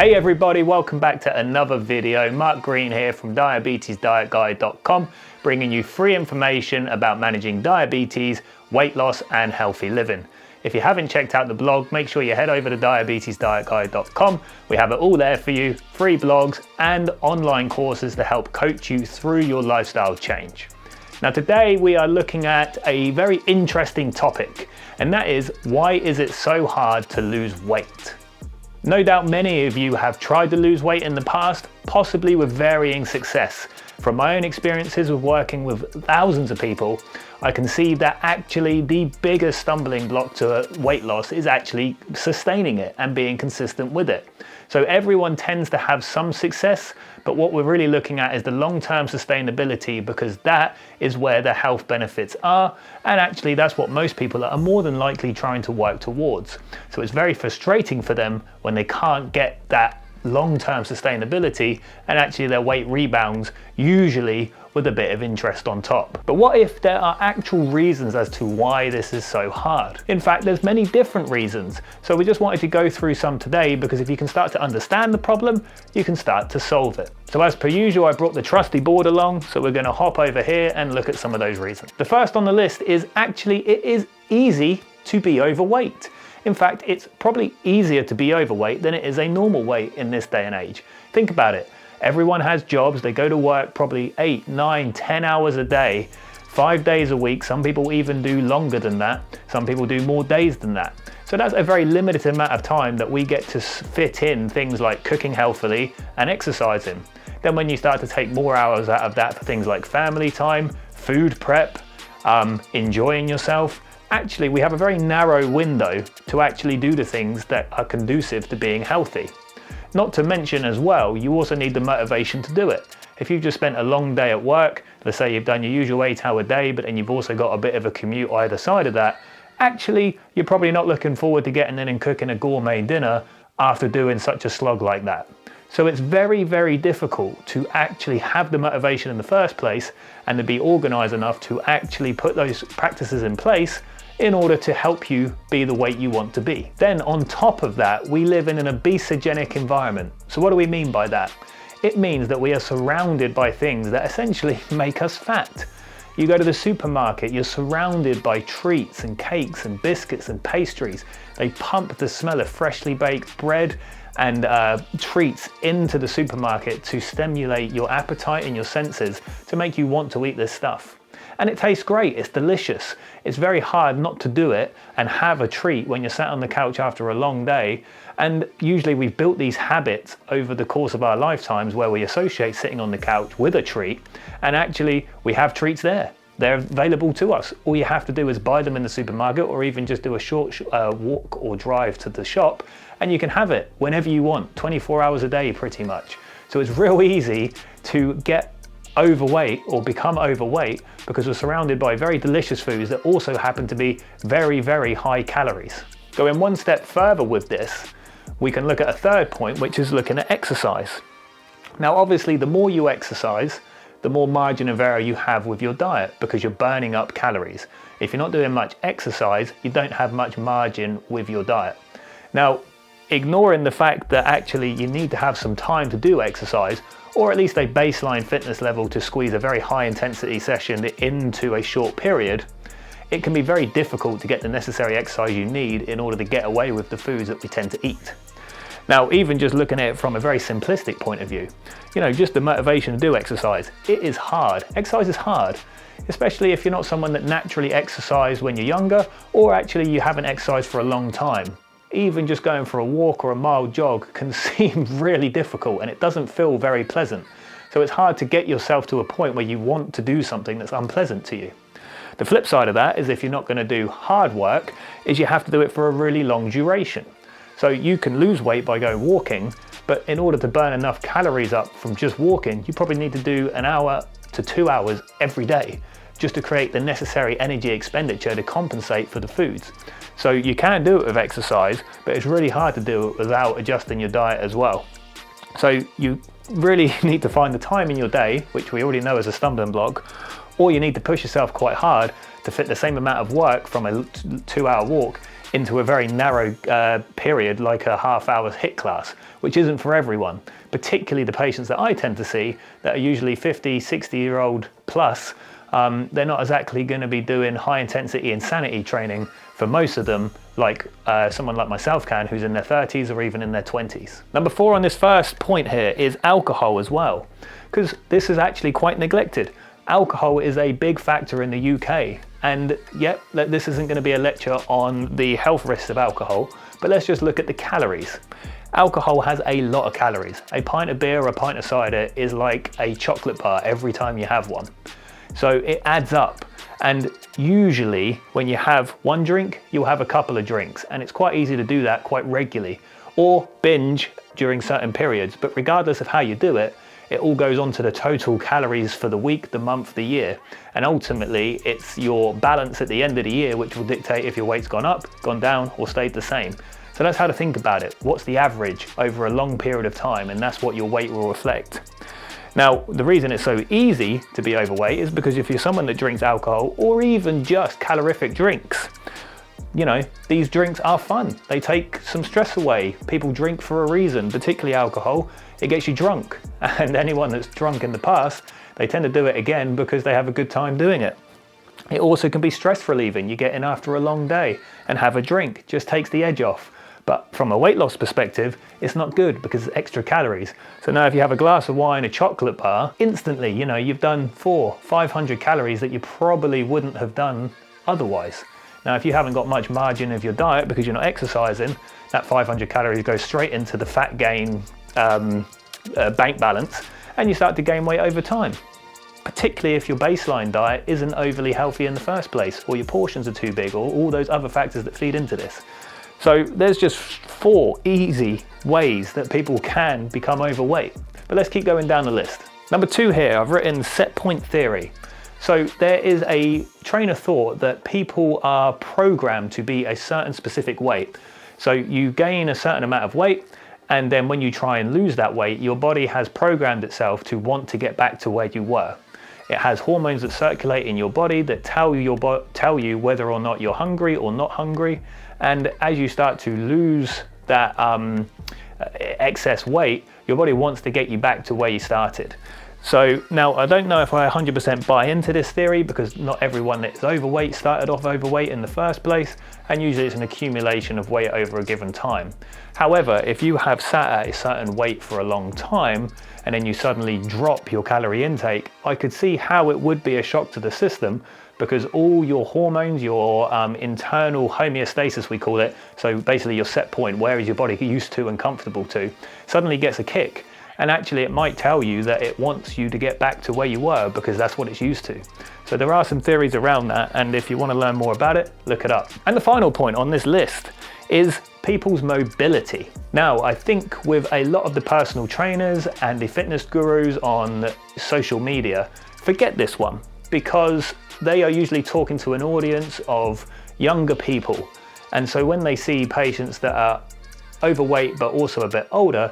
Hey everybody, welcome back to another video. Mark Green here from diabetesdietguide.com, bringing you free information about managing diabetes, weight loss and healthy living. If you haven't checked out the blog, make sure you head over to diabetesdietguide.com. We have it all there for you, free blogs and online courses to help coach you through your lifestyle change. Now today we are looking at a very interesting topic, and that is, why is it so hard to lose weight? No doubt many of you have tried to lose weight in the past, possibly with varying success. From my own experiences with working with thousands of people, I can see that actually the biggest stumbling block to weight loss is actually sustaining it and being consistent with it. So everyone tends to have some success, but what we're really looking at is the long-term sustainability, because that is where the health benefits are, and actually that's what most people are more than likely trying to work towards. So it's very frustrating for them when they can't get that long-term sustainability, and actually their weight rebounds, usually with a bit of interest on top. But what if there are actual reasons as to why this is so hard? In fact, there's many different reasons. So we just wanted to go through some today, because if you can start to understand the problem, you can start to solve it. So as per usual, I brought the trusty board along, so we're going to hop over here and look at some of those reasons. The first on the list is actually it is easy to be overweight. In fact, it's probably easier to be overweight than it is a normal weight in this day and age. Think about it. Everyone has jobs, they go to work probably 8, 9, 10 hours a day, 5 days a week. Some people even do longer than that. Some people do more days than that. So that's a very limited amount of time that we get to fit in things like cooking healthily and exercising. Then when you start to take more hours out of that for things like family time, food prep, enjoying yourself, actually we have a very narrow window to actually do the things that are conducive to being healthy. Not to mention as well, you also need the motivation to do it. If you've just spent a long day at work, let's say you've done your usual 8-hour day, but then you've also got a bit of a commute either side of that, actually you're probably not looking forward to getting in and cooking a gourmet dinner after doing such a slog like that. So it's very, very difficult to actually have the motivation in the first place and to be organized enough to actually put those practices in place in order to help you be the weight you want to be. Then on top of that, we live in an obesogenic environment. So what do we mean by that? It means that we are surrounded by things that essentially make us fat. You go to the supermarket, you're surrounded by treats and cakes and biscuits and pastries. They pump the smell of freshly baked bread and treats into the supermarket to stimulate your appetite and your senses to make you want to eat this stuff. And it tastes great, it's delicious. It's very hard not to do it and have a treat when you're sat on the couch after a long day. And usually we've built these habits over the course of our lifetimes where we associate sitting on the couch with a treat, and actually we have treats there. They're available to us. All you have to do is buy them in the supermarket, or even just do a short walk or drive to the shop, and you can have it whenever you want, 24 hours a day pretty much. So it's real easy to get overweight or become overweight because we're surrounded by very delicious foods that also happen to be very, very high calories. Going one step further with this, we can look at a third point, which is looking at exercise. Now obviously the more you exercise, the more margin of error you have with your diet, because you're burning up calories. If you're not doing much exercise, you don't have much margin with your diet. Now, ignoring the fact that actually you need to have some time to do exercise, or at least a baseline fitness level to squeeze a very high intensity session into a short period, it can be very difficult to get the necessary exercise you need in order to get away with the foods that we tend to eat. Now, even just looking at it from a very simplistic point of view, just the motivation to do exercise, it is hard. Exercise is hard, especially if you're not someone that naturally exercised when you're younger, or actually you haven't exercised for a long time. Even just going for a walk or a mild jog can seem really difficult, and it doesn't feel very pleasant. So it's hard to get yourself to a point where you want to do something that's unpleasant to you. The flip side of that is, if you're not going to do hard work, is you have to do it for a really long duration. So you can lose weight by going walking, but in order to burn enough calories up from just walking, you probably need to do 1 hour to 2 hours every day just to create the necessary energy expenditure to compensate for the foods. So you can do it with exercise, but it's really hard to do it without adjusting your diet as well. So you really need to find the time in your day, which we already know is a stumbling block, or you need to push yourself quite hard to fit the same amount of work from a 2-hour walk into a very narrow period, like a half-hour HIIT class, which isn't for everyone, particularly the patients that I tend to see that are usually 50, 60-year-old plus. They're not exactly going to be doing high-intensity insanity training for most of them, like someone like myself can, who's in their 30s or even in their 20s. Number 4 on this first point here is alcohol as well, because this is actually quite neglected. Alcohol is a big factor in the UK, and yep, this isn't going to be a lecture on the health risks of alcohol, but let's just look at the calories. Alcohol has a lot of calories. A pint of beer or a pint of cider is like a chocolate bar every time you have one. So it adds up, and usually when you have one drink, you'll have a couple of drinks, and it's quite easy to do that quite regularly, or binge during certain periods. But regardless of how you do it, it all goes on to the total calories for the week, the month, the year. And ultimately, it's your balance at the end of the year which will dictate if your weight's gone up, gone down, or stayed the same. So that's how to think about it. What's the average over a long period of time? And that's what your weight will reflect. Now, the reason it's so easy to be overweight is because if you're someone that drinks alcohol or even just calorific drinks, you know, these drinks are fun. They take some stress away. People drink for a reason, particularly alcohol. It gets you drunk. And anyone that's drunk in the past, they tend to do it again because they have a good time doing it. It also can be stress relieving. You get in after a long day and have a drink. Just takes the edge off. But from a weight loss perspective, it's not good because it's extra calories. So now if you have a glass of wine, a chocolate bar, instantly, you know, you've done 400-500 calories that you probably wouldn't have done otherwise. Now, if you haven't got much margin of your diet because you're not exercising, that 500 calories goes straight into the fat gain bank balance, and you start to gain weight over time. Particularly if your baseline diet isn't overly healthy in the first place, or your portions are too big, or all those other factors that feed into this. So there's just 4 easy ways that people can become overweight. But let's keep going down the list. Number 2 here, I've written set point theory. So there is a train of thought that people are programmed to be a certain specific weight. So you gain a certain amount of weight, and then when you try and lose that weight, your body has programmed itself to want to get back to where you were. It has hormones that circulate in your body that tell you whether or not you're hungry or not hungry. And as you start to lose that excess weight, your body wants to get you back to where you started. So now I don't know if I 100% buy into this theory, because not everyone that's overweight started off overweight in the first place, and usually it's an accumulation of weight over a given time. However, if you have sat at a certain weight for a long time and then you suddenly drop your calorie intake, I could see how it would be a shock to the system, because all your hormones, your internal homeostasis, we call it, so basically your set point, where is your body used to and comfortable to, suddenly gets a kick. And actually it might tell you that it wants you to get back to where you were because that's what it's used to. So there are some theories around that, and if you want to learn more about it, look it up. And the final point on this list is people's mobility. Now, I think with a lot of the personal trainers and the fitness gurus on social media, forget this one, because they are usually talking to an audience of younger people. And so when they see patients that are overweight but also a bit older,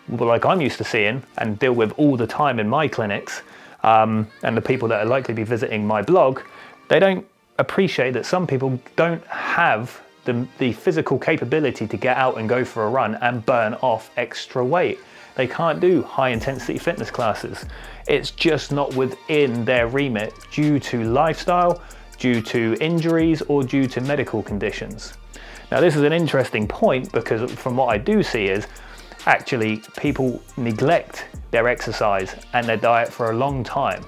like I'm used to seeing and deal with all the time in my clinics, and the people that are likely to be visiting my blog, they don't appreciate that some people don't have the physical capability to get out and go for a run and burn off extra weight. They can't do high intensity fitness classes. It's just not within their remit due to lifestyle, due to injuries, or due to medical conditions. Now, this is an interesting point, because from what I do see is actually people neglect their exercise and their diet for a long time.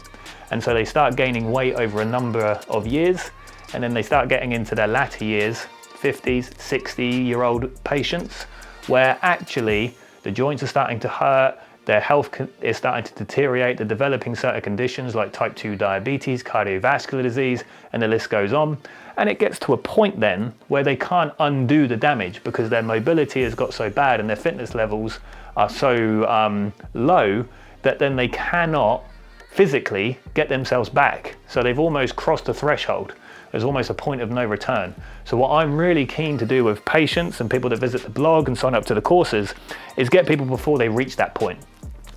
And so they start gaining weight over a number of years, and then they start getting into their latter years, 50s, 60-year-old patients, where actually the joints are starting to hurt, their health is starting to deteriorate, they're developing certain conditions like type 2 diabetes, cardiovascular disease, and the list goes on. And it gets to a point then where they can't undo the damage because their mobility has got so bad and their fitness levels are so low that then they cannot physically get themselves back. So they've almost crossed a threshold. There's almost a point of no return. So what I'm really keen to do with patients and people that visit the blog and sign up to the courses is get people before they reach that point.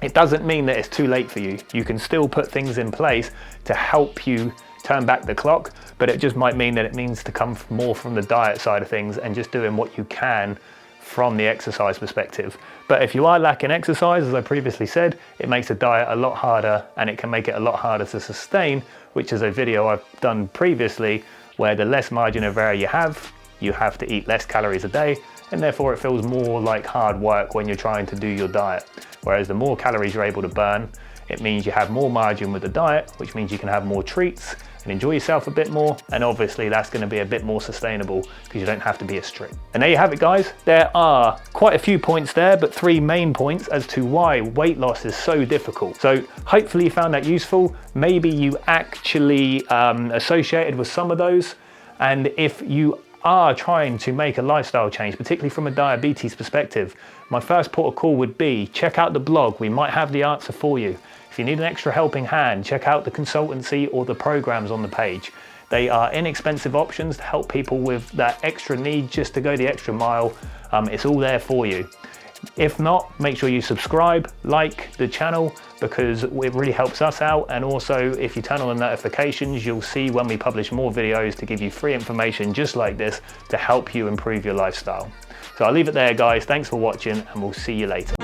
It doesn't mean that it's too late for you. You can still put things in place to help you turn back the clock, but it just might mean that it means to come more from the diet side of things and just doing what you can from the exercise perspective. But if you are lacking exercise, as I previously said, it makes the diet a lot harder, and it can make it a lot harder to sustain, which is a video I've done previously, where the less margin of error you have to eat less calories a day, and therefore it feels more like hard work when you're trying to do your diet. Whereas the more calories you're able to burn, it means you have more margin with the diet, which means you can have more treats and enjoy yourself a bit more, and obviously that's going to be a bit more sustainable because you don't have to be as strict. And there you have it, guys. There are quite a few points there, but 3 main points as to why weight loss is so difficult. So hopefully you found that useful. Maybe you actually associated with some of those, and if you are trying to make a lifestyle change, particularly from a diabetes perspective, my first port of call would be check out the blog. We might have the answer for you. If you need an extra helping hand, check out the consultancy or the programs on the page. They are inexpensive options to help people with that extra need just to go the extra mile. It's all there for you. If not, make sure you subscribe, like the channel, because it really helps us out. And also, if you turn on the notifications, you'll see when we publish more videos to give you free information just like this to help you improve your lifestyle. So I'll leave it there, guys. Thanks for watching, and we'll see you later.